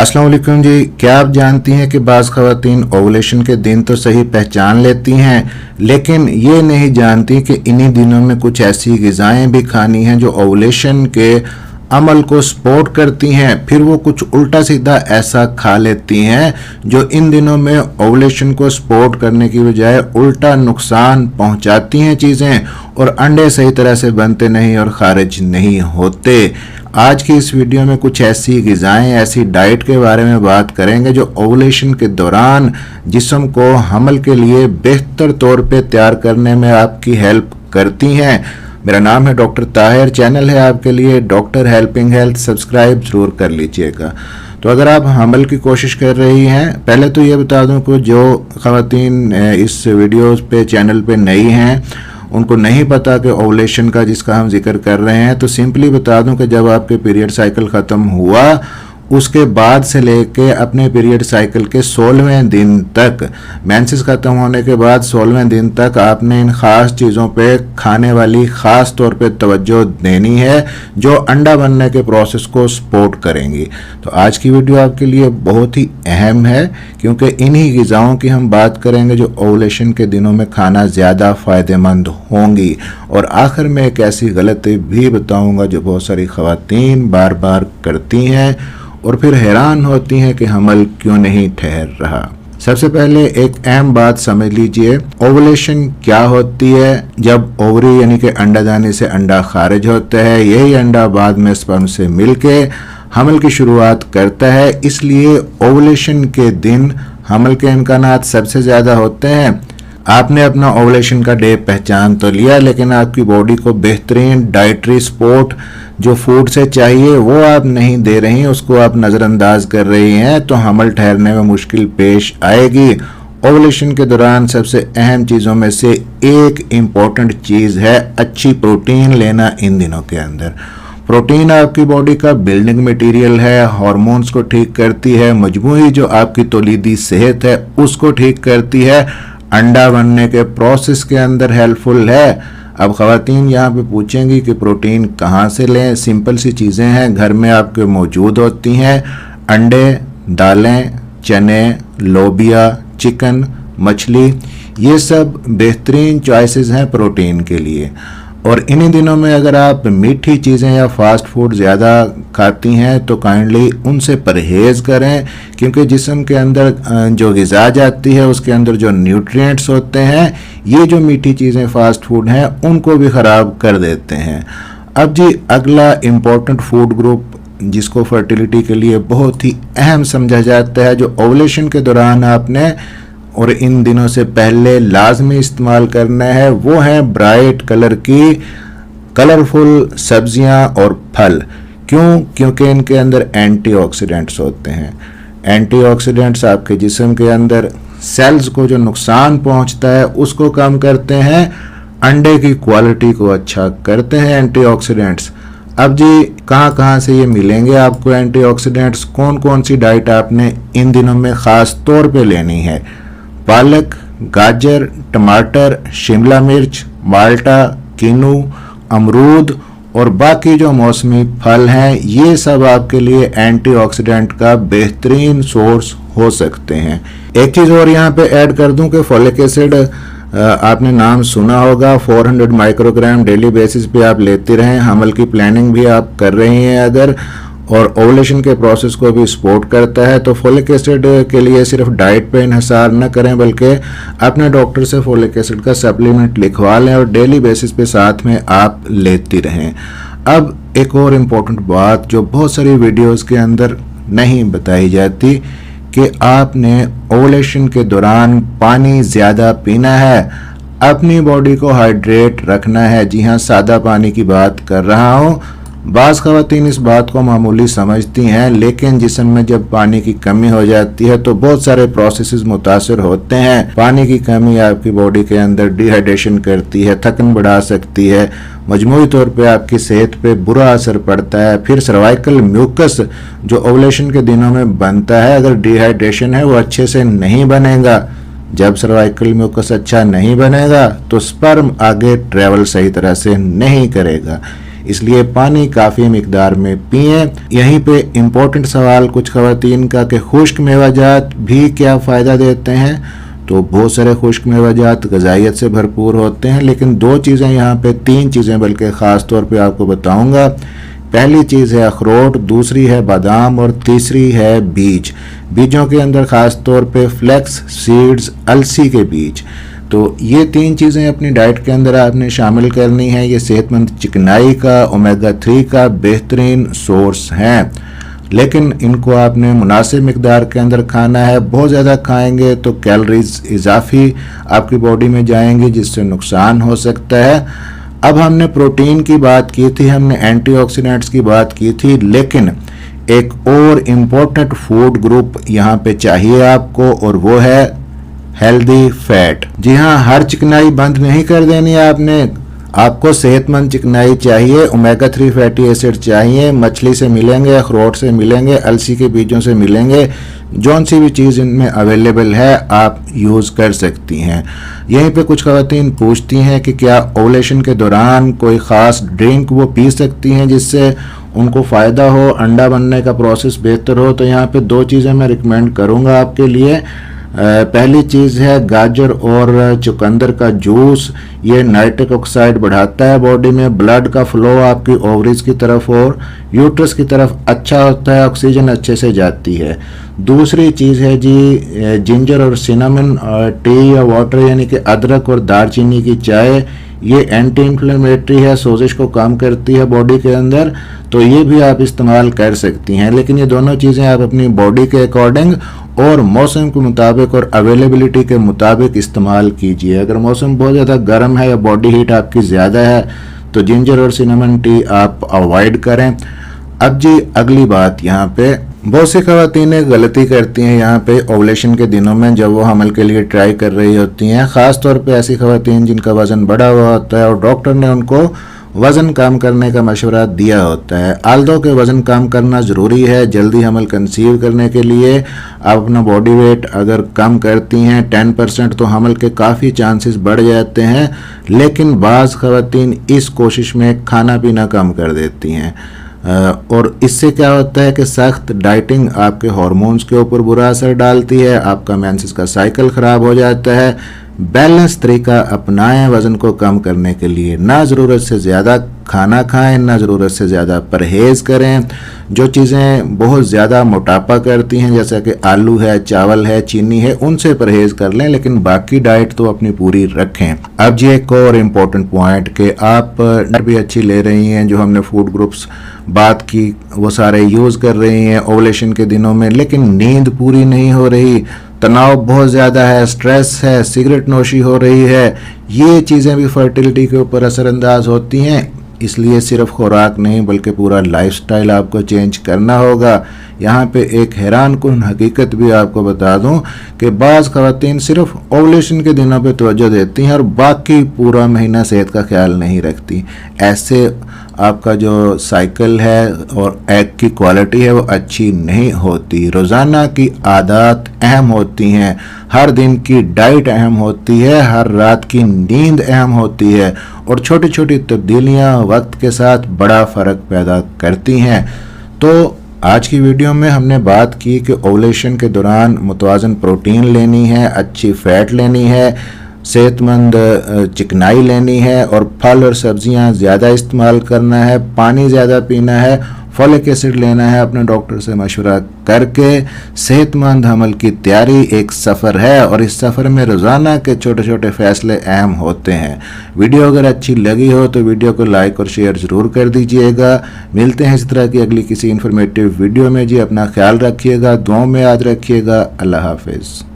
अस्सलाम वालेकुम जी। क्या आप जानती हैं कि बाज़ ख़वातीन ओवुलेशन के दिन तो सही पहचान लेती हैं, लेकिन ये नहीं जानती कि इन्हीं दिनों में कुछ ऐसी ग़िज़ाएँ भी खानी हैं जो ओवुलेशन के अमल को सपोर्ट करती हैं। फिर वो कुछ उल्टा सीधा ऐसा खा लेती हैं जो इन दिनों में ओवुलेशन को सपोर्ट करने की बजाय उल्टा नुकसान पहुंचाती हैं चीज़ें, और अंडे सही तरह से बनते नहीं और खारिज नहीं होते। आज की इस वीडियो में कुछ ऐसी ग़िज़ाएँ, ऐसी डाइट के बारे में बात करेंगे जो ओवुलेशन के दौरान जिस्म को हमल के लिए बेहतर तौर पे तैयार करने में आपकी हेल्प करती हैं। मेरा नाम है डॉक्टर ताहिर, चैनल है आपके लिए डॉक्टर हेल्पिंग हेल्थ, सब्सक्राइब ज़रूर कर लीजिएगा। तो अगर आप हमल की कोशिश कर रही हैं, पहले तो ये बता दूं कि जो ख़वातीन इस वीडियो पे चैनल पे नई हैं उनको नहीं पता कि ओवुलेशन का जिसका हम जिक्र कर रहे हैं, तो सिंपली बता दूं कि जब आपके पीरियड साइकिल ख़त्म हुआ उसके बाद से लेके अपने पीरियड साइकिल के 16वें दिन तक, मेंसेस ख़त्म होने के बाद 16वें दिन तक आपने इन ख़ास चीज़ों पे खाने वाली ख़ास तौर पे तवज्जो देनी है जो अंडा बनने के प्रोसेस को सपोर्ट करेंगी। तो आज की वीडियो आपके लिए बहुत ही अहम है क्योंकि इन्हीं ग़िज़ाओं की हम बात करेंगे जो ओवुलेशन के दिनों में खाना ज़्यादा फ़ायदेमंद होंगी। और आखिर में एक ऐसी गलती भी बताऊँगा जो बहुत सारी ख़वातीन बार बार करती हैं और फिर हैरान होती हैं कि हमल क्यों नहीं ठहर रहा। सबसे पहले एक अहम बात समझ लीजिए, ओवुलेशन क्या होती है। जब ओवरी यानी कि अंडादानी से अंडा खारिज होता है, यही अंडा बाद में स्पर्म से मिलके हमल की शुरुआत करता है। इसलिए ओवुलेशन के दिन हमल के इम्कानात सबसे ज़्यादा होते हैं। आपने अपना ओवुलेशन का डे पहचान तो लिया, लेकिन आपकी बॉडी को बेहतरीन डाइटरी सपोर्ट जो फूड से चाहिए वो आप नहीं दे रही, उसको आप नज़रअंदाज कर रही हैं, तो हमल ठहरने में मुश्किल पेश आएगी। ओवुलेशन के दौरान सबसे अहम चीज़ों में से एक इम्पॉर्टेंट चीज़ है अच्छी प्रोटीन लेना। इन दिनों के अंदर प्रोटीन आपकी बॉडी का बिल्डिंग मटेरियल है, हार्मोन्स को ठीक करती है, मजमूई जो आपकी तौलीदी सेहत है उसको ठीक करती है, अंडा बनने के प्रोसेस के अंदर हेल्पफुल है। अब ख़वातीन यहाँ पे पूछेंगी कि प्रोटीन कहाँ से लें। सिंपल सी चीज़ें हैं, घर में आपके मौजूद होती हैं। अंडे, दालें, चने, लोबिया, चिकन, मछली, ये सब बेहतरीन चॉइसेस हैं प्रोटीन के लिए। और इन्हीं दिनों में अगर आप मीठी चीज़ें या फास्ट फूड ज़्यादा खाती हैं तो काइंडली उनसे परहेज़ करें, क्योंकि जिस्म के अंदर जो ग़िज़ा जाती है उसके अंदर जो न्यूट्रिएंट्स होते हैं ये जो मीठी चीज़ें फास्ट फूड हैं उनको भी ख़राब कर देते हैं। अब जी अगला इम्पोर्टेंट फूड ग्रुप जिसको फर्टिलिटी के लिए बहुत ही अहम समझा जाता है, जो ओवुलेशन के दौरान आपने और इन दिनों से पहले लाजमी इस्तेमाल करना है, वो है ब्राइट कलर की कलरफुल सब्जियां और फल। क्यों? क्योंकि इनके अंदर एंटीऑक्सीडेंट्स होते हैं। एंटीऑक्सीडेंट्स आपके जिस्म के अंदर सेल्स को जो नुकसान पहुंचता है उसको कम करते हैं, अंडे की क्वालिटी को अच्छा करते हैं एंटीऑक्सीडेंट्स। अब जी कहाँ से ये मिलेंगे आपको एंटीऑक्सीडेंट्स, कौन कौन सी डाइट आपने इन दिनों में ख़ास तौर पे लेनी है? पालक, गाजर, टमाटर, शिमला मिर्च, माल्टा, किनू, अमरूद और बाकी जो मौसमी फल हैं, ये सब आपके लिए एंटीऑक्सीडेंट का बेहतरीन सोर्स हो सकते हैं। एक चीज़ और यहाँ पे ऐड कर दूं कि फॉलिक एसिड आपने नाम सुना होगा, 400 माइक्रोग्राम डेली बेसिस पे आप लेते रहें। हमल की प्लानिंग भी आप कर रही हैं अगर, और ओवुलेशन के प्रोसेस को भी सपोर्ट करता है, तो फॉलिक एसिड के लिए सिर्फ डाइट पे इन्हिसार न करें बल्कि अपने डॉक्टर से फॉलिक एसिड का सप्लीमेंट लिखवा लें और डेली बेसिस पे साथ में आप लेती रहें। अब एक और इम्पोर्टेंट बात जो बहुत सारी वीडियोस के अंदर नहीं बताई जाती कि आपने ओवुलेशन के दौरान पानी ज़्यादा पीना है, अपनी बॉडी को हाइड्रेट रखना है। जी हाँ, सादा पानी की बात कर रहा हूँ। बाज़ ख़वातीन इस बात को मामूली समझती हैं, लेकिन जिस्म में जब पानी की कमी हो जाती है तो बहुत सारे प्रोसेसेस मुतासर होते हैं। पानी की कमी आपकी बॉडी के अंदर डिहाइड्रेशन करती है, थकन बढ़ा सकती है, मजमूई तौर पे आपकी सेहत पे बुरा असर पड़ता है। फिर सर्वाइकल म्यूकस जो ओवुलेशन के दिनों में बनता है, अगर डिहाइड्रेशन है वो अच्छे से नहीं बनेगा। जब सर्वाइकल म्यूकस अच्छा नहीं बनेगा तो स्पर्म आगे ट्रेवल सही तरह से नहीं करेगा। इसलिए पानी काफ़ी मिकदार में पिएं। यहीं पे इम्पोर्टेंट सवाल कुछ ख़वातीन का कि खुश्क मेवाजात भी क्या फ़ायदा देते हैं। तो बहुत सारे खुश्क मेवाजात ग़िज़ाइयत से भरपूर होते हैं, लेकिन दो चीज़ें यहाँ पे, तीन चीज़ें बल्कि ख़ास तौर पे आपको बताऊँगा। पहली चीज़ है अखरोट, दूसरी है बादाम और तीसरी है बीज। बीजों के अंदर ख़ास तौर पे फ्लैक्स सीड्स, अलसी के बीज। तो ये तीन चीज़ें अपनी डाइट के अंदर आपने शामिल करनी है। ये सेहतमंद चिकनाई का, ओमेगा 3 का बेहतरीन सोर्स हैं, लेकिन इनको आपने मुनासिब मिकदार के अंदर खाना है। बहुत ज़्यादा खाएंगे तो कैलोरीज इजाफी आपकी बॉडी में जाएंगी, जिससे नुकसान हो सकता है। अब हमने प्रोटीन की बात की थी, हमने एंटीऑक्सीडेंट्स की बात की थी, लेकिन एक और इम्पोर्टेंट फूड ग्रुप यहाँ पे चाहिए आपको, और वो है हेल्दी फैट। जी हाँ, हर चिकनाई बंद नहीं कर देनी है आपको सेहतमंद चिकनाई चाहिए। ओमेगा 3 फैटी एसिड चाहिए, मछली से मिलेंगे, अखरोट से मिलेंगे, अलसी के बीजों से मिलेंगे। जौन सी भी चीज़ इनमें अवेलेबल है आप यूज़ कर सकती हैं। यहीं पे कुछ ख़वातीन पूछती हैं कि क्या ओवुलेशन के दौरान कोई ख़ास ड्रिंक वो पी सकती हैं जिससे उनको फ़ायदा हो, अंडा बनने का प्रोसेस बेहतर हो। तो यहाँ पे दो चीज़ें मैं रिकमेंड करूँगा आपके लिए। पहली चीज़ है गाजर और चुकंदर का जूस। ये नाइट्रिक ऑक्साइड बढ़ाता है बॉडी में, ब्लड का फ्लो आपकी ओवरीज की तरफ और यूट्रस की तरफ अच्छा होता है, ऑक्सीजन अच्छे से जाती है। दूसरी चीज़ है जी जिंजर और सिनामन टी या वाटर, यानी कि अदरक और दालचीनी की चाय। ये एंटी इन्फ्लेमेटरी है, सोजिश को कम करती है बॉडी के अंदर, तो ये भी आप इस्तेमाल कर सकती हैं। लेकिन ये दोनों चीज़ें आप अपनी बॉडी के अकॉर्डिंग और मौसम के मुताबिक और अवेलेबिलिटी के मुताबिक इस्तेमाल कीजिए। अगर मौसम बहुत ज़्यादा गर्म है या बॉडी हीट आपकी ज़्यादा है तो जिंजर और सिनेमन टी आप अवॉइड करें। अब जी अगली बात, यहाँ पे बहुत सी ख़वातीनें गलती करती हैं यहाँ पे ओवुलेशन के दिनों में, जब वो हमल के लिए ट्राई कर रही होती हैं। ख़ास तौर पे ऐसी ख़वातीन जिनका वज़न बढ़ा हुआ होता है और डॉक्टर ने उनको वज़न कम करने का मशवरा दिया होता है। आल्दो के वज़न कम करना ज़रूरी है जल्दी हमल कंसीव करने के लिए। आप अपना बॉडी वेट अगर कम करती हैं 10% तो हमल के काफ़ी चांसेस बढ़ जाते हैं, लेकिन बाज़ ख़वातीन इस कोशिश में खाना पीना कम कर देती हैं और इससे क्या होता है कि सख्त डाइटिंग आपके हार्मोन्स के ऊपर बुरा असर डालती है, आपका मेंसेस का साइकिल ख़राब हो जाता है। बैलेंस तरीका अपनाएं वज़न को कम करने के लिए। ना ज़रूरत से ज़्यादा खाना खाएं, ना ज़रूरत से ज़्यादा परहेज़ करें। जो चीज़ें बहुत ज़्यादा मोटापा करती हैं जैसा कि आलू है, चावल है, चीनी है, उनसे परहेज़ कर लें, लेकिन बाकी डाइट तो अपनी पूरी रखें। अब जी एक और इम्पोर्टेंट पॉइंट कि आप भी अच्छी ले रही हैं, जो हमने फूड ग्रुप्स बात की वो सारे यूज़ कर रही हैं ओवुलेशन के दिनों में, लेकिन नींद पूरी नहीं हो रही, तनाव बहुत ज़्यादा है, स्ट्रेस है, सिगरेट नोशी हो रही है, ये चीज़ें भी फर्टिलिटी के ऊपर असरअंदाज होती हैं। इसलिए सिर्फ खुराक नहीं बल्कि पूरा लाइफस्टाइल आपको चेंज करना होगा। यहाँ पे एक हैरानकुन हकीकत भी आपको बता दूं कि बाज़ ख़वातीन सिर्फ ओवुलेशन के दिनों पे तवज्जो देती हैं और बाकी पूरा महीना सेहत का ख्याल नहीं रखती। ऐसे आपका जो साइकिल है और एग की क्वालिटी है वो अच्छी नहीं होती। रोज़ाना की आदत अहम होती हैं, हर दिन की डाइट अहम होती है, हर रात की नींद अहम होती है और छोटी छोटी तब्दीलियाँ वक्त के साथ बड़ा फ़र्क पैदा करती हैं। तो आज की वीडियो में हमने बात की कि ओवुलेशन के दौरान मुतवाज़न प्रोटीन लेनी है, अच्छी फ़ैट लेनी है, सेहतमंद चिकनाई लेनी है और फल और सब्जियां ज़्यादा इस्तेमाल करना है, पानी ज़्यादा पीना है, फॉलिक एसिड लेना है, अपने डॉक्टर से मशवरा करके। सेहतमंद हमल की तैयारी एक सफ़र है और इस सफ़र में रोज़ाना के छोटे छोटे फ़ैसले अहम होते हैं। वीडियो अगर अच्छी लगी हो तो वीडियो को लाइक और शेयर ज़रूर कर दीजिएगा। मिलते हैं इस तरह की अगली किसी इन्फॉर्मेटिव वीडियो में। जी अपना ख्याल रखिएगा, दुआओं में याद रखिएगा। अल्लाह हाफिज़।